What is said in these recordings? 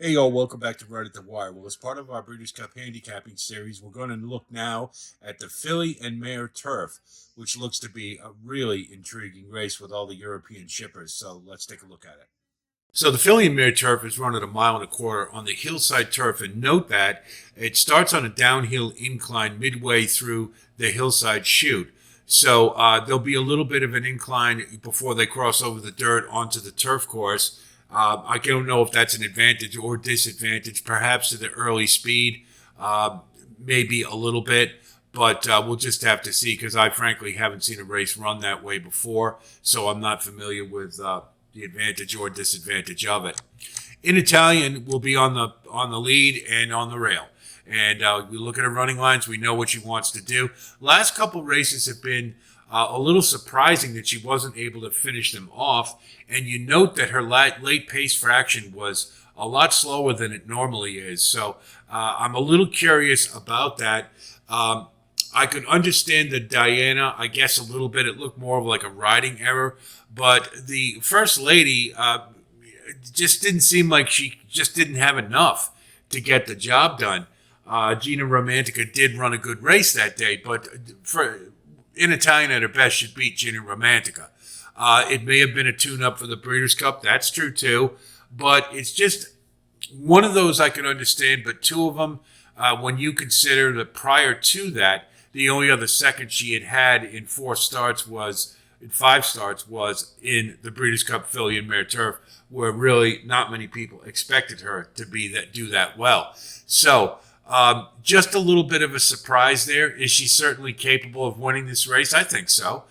Hey, y'all, welcome back to Right at the Wire. Well, as part of our Breeders' Cup handicapping series, we're going to look now at the Filian May Turf, which looks to be a really intriguing race with all the European shippers. So let's take a look at it. So the Filian May Turf is run at a mile and a quarter on the hillside turf, and note that it starts on a downhill incline midway through the hillside chute. So there'll be a little bit of an incline before they cross over the dirt onto the turf course. I don't know if that's an advantage or disadvantage, perhaps to the early speed, maybe a little bit, but we'll just have to see because I frankly haven't seen a race run that way before, so I'm not familiar with the advantage or disadvantage of it. In Italian, we'll be on the lead and on the rail. And we look at her running lines. We know what she wants to do. Last couple races have been a little surprising that she wasn't able to finish them off. And you note that her late pace fraction was a lot slower than it normally is. So I'm a little curious about that. I could understand the Diana, I guess, a little bit. It looked more of like a riding error. But the First Lady just didn't seem like she just didn't have enough to get the job done. Gina Romantica did run a good race that day, but in Italian at her best, should beat Gina Romantica. It may have been a tune-up for the Breeders' Cup. That's true, too. But it's just one of those I can understand, but two of them, when you consider that prior to that, the only other second she had in five starts was in the Breeders' Cup Filian May Turf, where really not many people expected her to do that well. So just a little bit of a surprise there. Is she certainly capable of winning this race? I think so.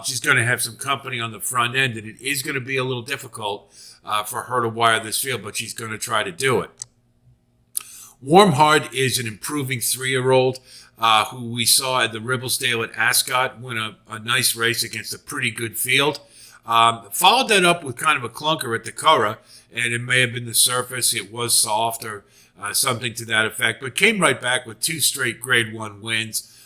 She's going to have some company on the front end, and it is going to be a little difficult for her to wire this field, but she's going to try to do it. Warm Heart is an improving 3-year-old who we saw at the Ribblesdale at Ascot win a nice race against a pretty good field. Followed that up with kind of a clunker at the Curragh, and it may have been the surface. It was soft or something to that effect, but came right back with 2 straight Grade 1 wins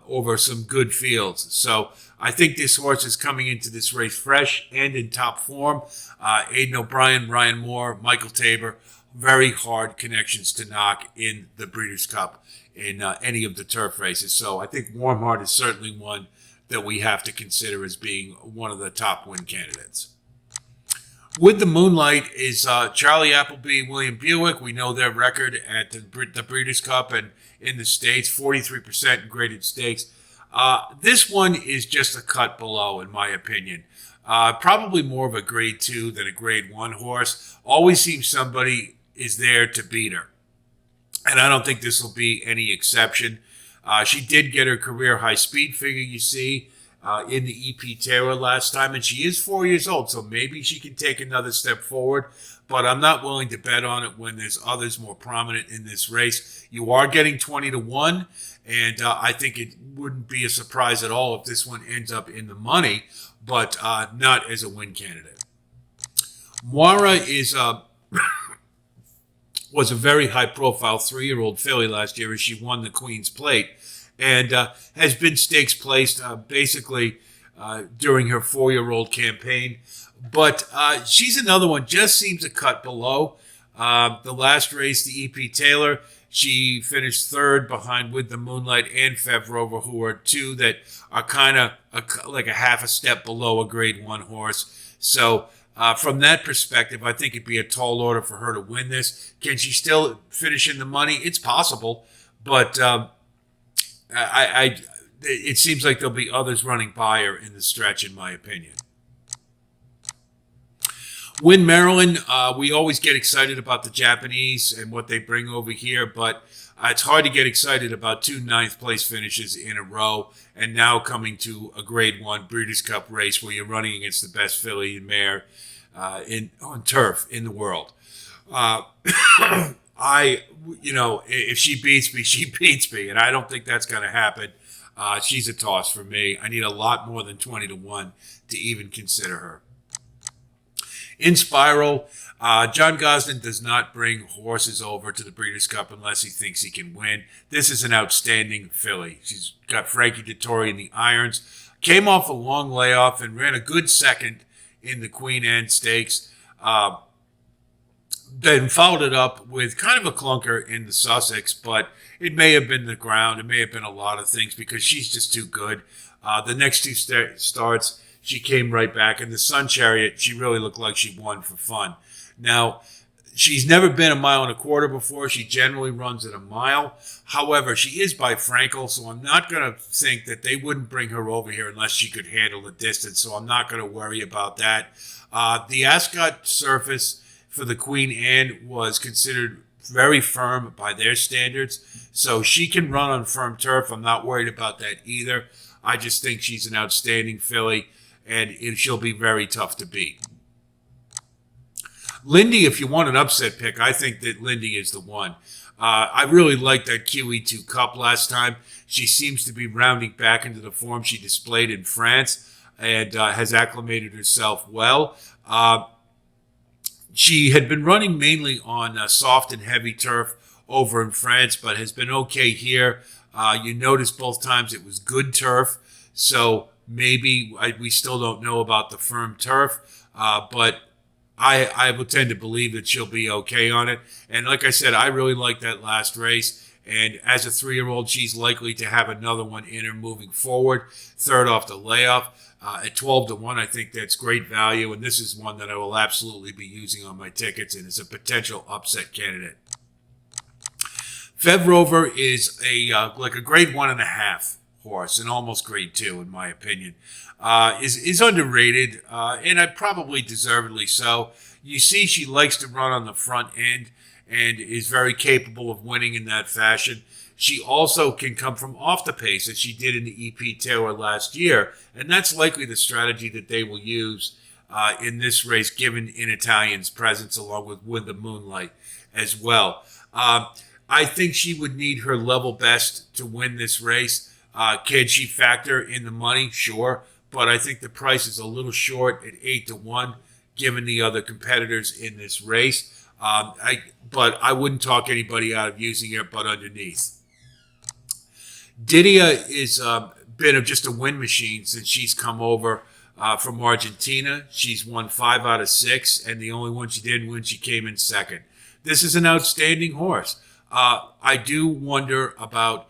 over some good fields. So I think this horse is coming into this race fresh and in top form. Aidan O'Brien, Ryan Moore, Michael Tabor, very hard connections to knock in the Breeders' Cup in any of the turf races. So I think Warm Heart is certainly one that we have to consider as being one of the top win candidates. With the Moonlight is Charlie Appleby, William Buick. We know their record at the Breeders' Cup and in the States, 43% in graded stakes. This one is just a cut below, in my opinion. Probably more of a Grade 2 than a Grade 1 horse. Always seems somebody is there to beat her. And I don't think this will be any exception. She did get her career high speed figure, you see, in the EP Taylor last time, and she is 4 years old, so maybe she can take another step forward, but I'm not willing to bet on it when there's others more prominent in this race. You are getting 20-1, and I think it wouldn't be a surprise at all if this one ends up in the money, but not as a win candidate. Mare is was a very high-profile 3-year-old filly last year as she won the Queen's Plate, and has been stakes placed basically during her 4-year-old campaign. But she's another one, just seems a cut below. The last race, the EP Taylor, she finished third behind With the Moonlight and Rover, who are two that are kind of like a half a step below a Grade 1 horse. So from that perspective, I think it'd be a tall order for her to win this. Can she still finish in the money? It's possible, but it seems like there'll be others running by her in the stretch, in my opinion. Win Maryland, we always get excited about the Japanese and what they bring over here, but it's hard to get excited about 2 ninth-place finishes in a row, and now coming to a Grade 1 Breeders' Cup race where you're running against the best filly and mare on turf in the world. If she beats me, she beats me, and I don't think that's going to happen. She's a toss for me. I need a lot more than 20-1 to even consider her. In Spiral, John Gosden does not bring horses over to the Breeders' Cup unless he thinks he can win. This is an outstanding filly. She's got Frankie Dettori in the irons. Came off a long layoff and ran a good second in the Queen Anne Stakes. Then followed it up with kind of a clunker in the Sussex, but it may have been the ground. It may have been a lot of things because she's just too good. The next two starts, she came right back. In the Sun Chariot, she really looked like she won for fun. Now, she's never been a mile and a quarter before. She generally runs at a mile. However, she is by Frankel, so I'm not going to think that they wouldn't bring her over here unless she could handle the distance. So I'm not going to worry about that. The Ascot surface for the Queen Anne was considered very firm by their standards. So she can run on firm turf. I'm not worried about that either. I just think she's an outstanding filly, and she'll be very tough to beat. Lindy, if you want an upset pick, I think that Lindy is the one. I really liked that QE2 Cup last time. She seems to be rounding back into the form she displayed in France and has acclimated herself well. She had been running mainly on soft and heavy turf over in France, but has been okay here. You notice both times it was good turf, so maybe we still don't know about the firm turf, but I would tend to believe that she'll be okay on it. And like I said, I really like that last race. And as a 3-year-old, she's likely to have another one in her moving forward. Third off the layoff. At 12-1, I think that's great value. And this is one that I will absolutely be using on my tickets and is a potential upset candidate. Rover is like a grade 1.5 horse, and almost grade 2 in my opinion. Is underrated, and I probably deservedly so. You see, she likes to run on the front end and is very capable of winning in that fashion. She also can come from off the pace, as she did in the EP Tour last year, and that's likely the strategy that they will use in this race, given In Italian's presence along with the Moonlight as well. I think she would need her level best to win this race. Can she factor in the money? Sure. But I think the price is a little short at 8-1, given the other competitors in this race. But I wouldn't talk anybody out of using it, but underneath. Didia is been just a win machine since she's come over from Argentina. She's won 5 out of 6, and the only one she didn't win, she came in second. This is an outstanding horse. I do wonder about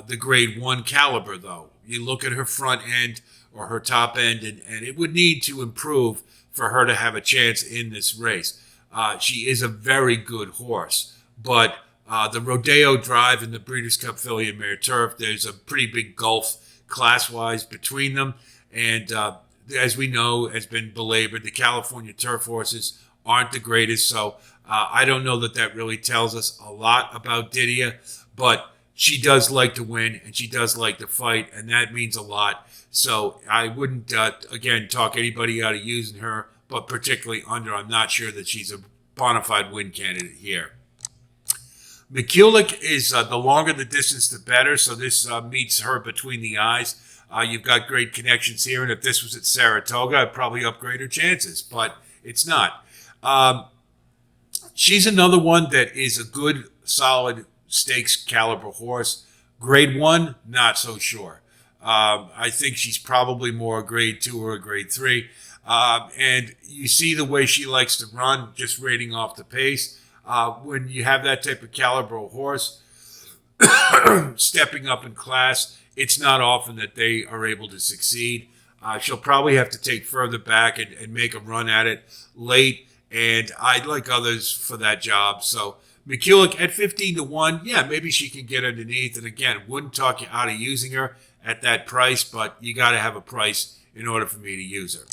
the grade 1 caliber, though. You look at her front end or her top end, and it would need to improve for her to have a chance in this race. She is a very good horse, but the Rodeo Drive and the Breeders' Cup Filian May Turf, there's a pretty big gulf class-wise between them, and as we know, has been belabored, the California turf horses aren't the greatest, so I don't know that really tells us a lot about Didia, but she does like to win, and she does like to fight, and that means a lot. So I wouldn't, again, talk anybody out of using her, but particularly under. I'm not sure that she's a bona fide win candidate here. McCulloch is the longer the distance, the better, so this meets her between the eyes. You've got great connections here, and if this was at Saratoga, I'd probably upgrade her chances, but it's not. She's another one that is a good, solid stakes caliber horse. Grade 1, not so sure. I think she's probably more a grade 2 or a grade 3. And you see the way she likes to run, just rating off the pace. When you have that type of caliber horse stepping up in class, it's not often that they are able to succeed. She'll probably have to take further back and make a run at it late, and I'd like others for that job. So McCulloch at 15-1, yeah, maybe she can get underneath. And again, wouldn't talk you out of using her at that price, but you got to have a price in order for me to use her.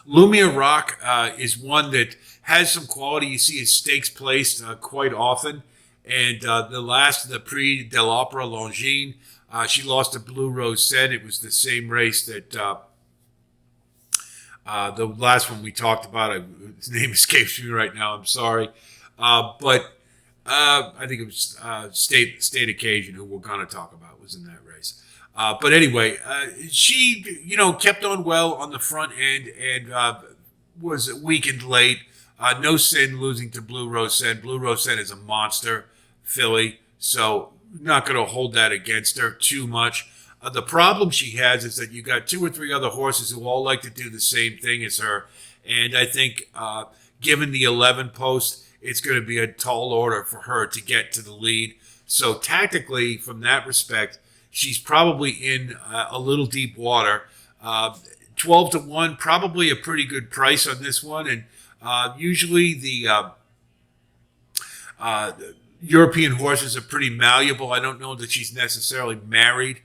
Lumia Rock is one that has some quality. You see his stakes placed quite often. And the last of the Prix de l'Opera Longines, she lost to Blue Rose Sen. It was the same race that the last one we talked about. His name escapes me right now. I'm sorry. But I think it was State Occasion, who we're going to talk about, was in that race. But anyway, she, kept on well on the front end and was weakened late. No sin losing to Blue Rose Sen. Blue Rose Sen is a monster filly, so not going to hold that against her too much. The problem she has is that you got 2 or 3 other horses who all like to do the same thing as her, and I think given the 11 post, it's going to be a tall order for her to get to the lead. So tactically, from that respect, she's probably in a little deep water. 12 to 1, probably a pretty good price on this one. And usually uh, European horses are pretty malleable. I don't know that she's necessarily married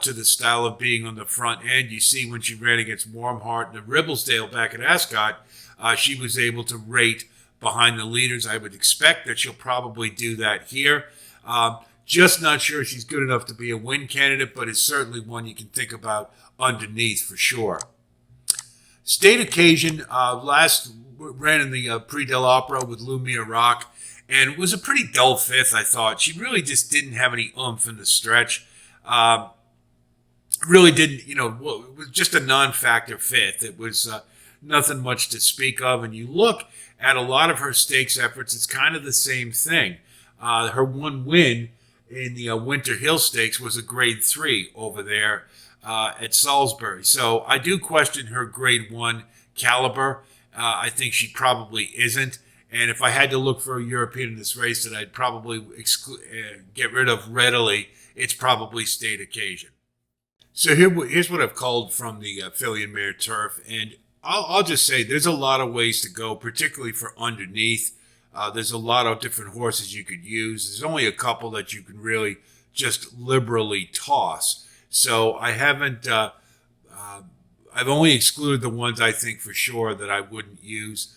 to the style of being on the front end. You see when she ran against Warmheart and the Ribblesdale back at Ascot, she was able to rate behind the leaders. I would expect that she'll probably do that here. Just not sure she's good enough to be a win candidate, but it's certainly one you can think about underneath for sure. State Occasion last ran in the Prix de l'Opera with Lumia Rock, and was a pretty dull fifth, I thought. She really just didn't have any oomph in the stretch. Really didn't, it was just a non-factor fifth. It was nothing much to speak of. And you look at a lot of her stakes efforts, it's kind of the same thing. Her one win in the Winter Hill Stakes was a grade 3 over there at Salisbury. So I do question her grade 1 caliber. I think she probably isn't. And if I had to look for a European in this race that I'd probably get rid of readily, it's probably State Occasion. So here's what I've called from the Filian May Turf. And I'll just say there's a lot of ways to go, particularly for underneath. There's a lot of different horses you could use. There's only a couple that you can really just liberally toss. So I haven't, I've only excluded the ones I think for sure that I wouldn't use.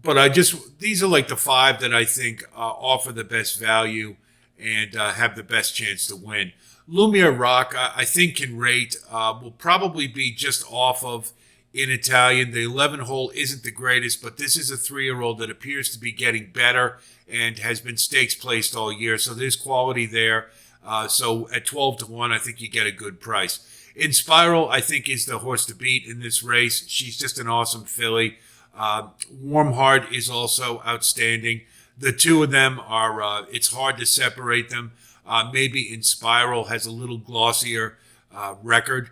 But these are like the 5 that I think offer the best value and have the best chance to win. Lumia Rock, I think can rate, will probably be just off of in Italian. The 11 hole isn't the greatest, but this is a 3-year-old that appears to be getting better and has been stakes placed all year. So there's quality there. So at 12 to 1, I think you get a good price. In Spiral, I think is the horse to beat in this race. She's just an awesome filly. Warmheart is also outstanding. The two of them are, it's hard to separate them. Maybe In Spiral has a little glossier record,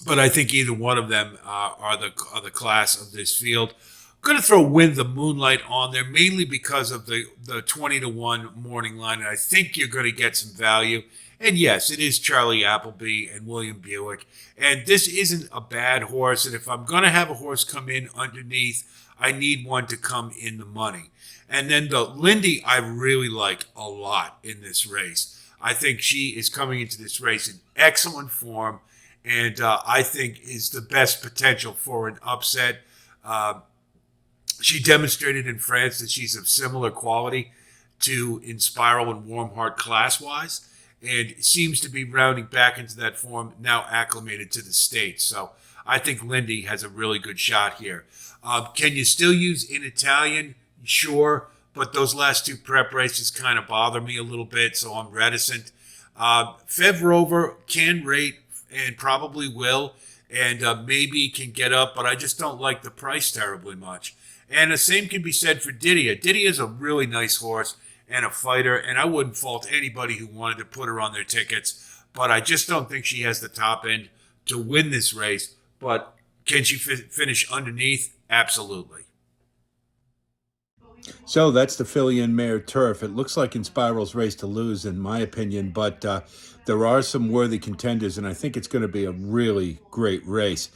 but I think either one of them are the class of this field. I'm going to throw Win the Moonlight on there, mainly because of the 20 to 1 morning line, and I think you're going to get some value. And yes, it is Charlie Appleby and William Buick. And this isn't a bad horse. And if I'm going to have a horse come in underneath, I need one to come in the money. And then the Lindy, I really like a lot in this race. I think she is coming into this race in excellent form. And I think is the best potential for an upset. She demonstrated in France that she's of similar quality to In Spiral and Warmheart class-wise, and seems to be rounding back into that form, now acclimated to the States. So I think Lindy has a really good shot here. Can you still use In Italian? Sure, but those last 2 prep races kind of bother me a little bit, so I'm reticent. Fev Rover can rate and probably will, and maybe can get up, but I just don't like the price terribly much. And the same can be said for Didia. Didia is a really nice horse and a fighter, and I wouldn't fault anybody who wanted to put her on their tickets, but I just don't think she has the top end to win this race. But can she finish underneath? Absolutely. So that's the Filian May Turf. It looks like In Spiral's race to lose, in my opinion, but there are some worthy contenders, and I think it's going to be a really great race.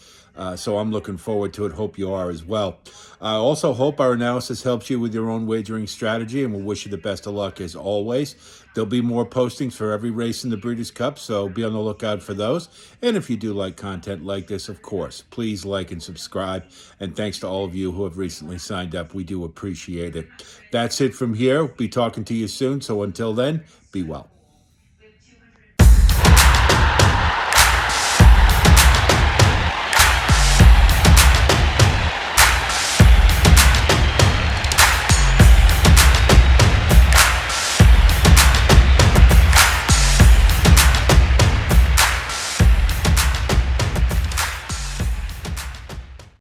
So I'm looking forward to it. Hope you are as well. I also hope our analysis helps you with your own wagering strategy, and we'll wish you the best of luck as always. There'll be more postings for every race in the Breeders' Cup, so be on the lookout for those. And if you do like content like this, of course, please like and subscribe. And thanks to all of you who have recently signed up. We do appreciate it. That's it from here. Be talking to you soon. So until then, be well.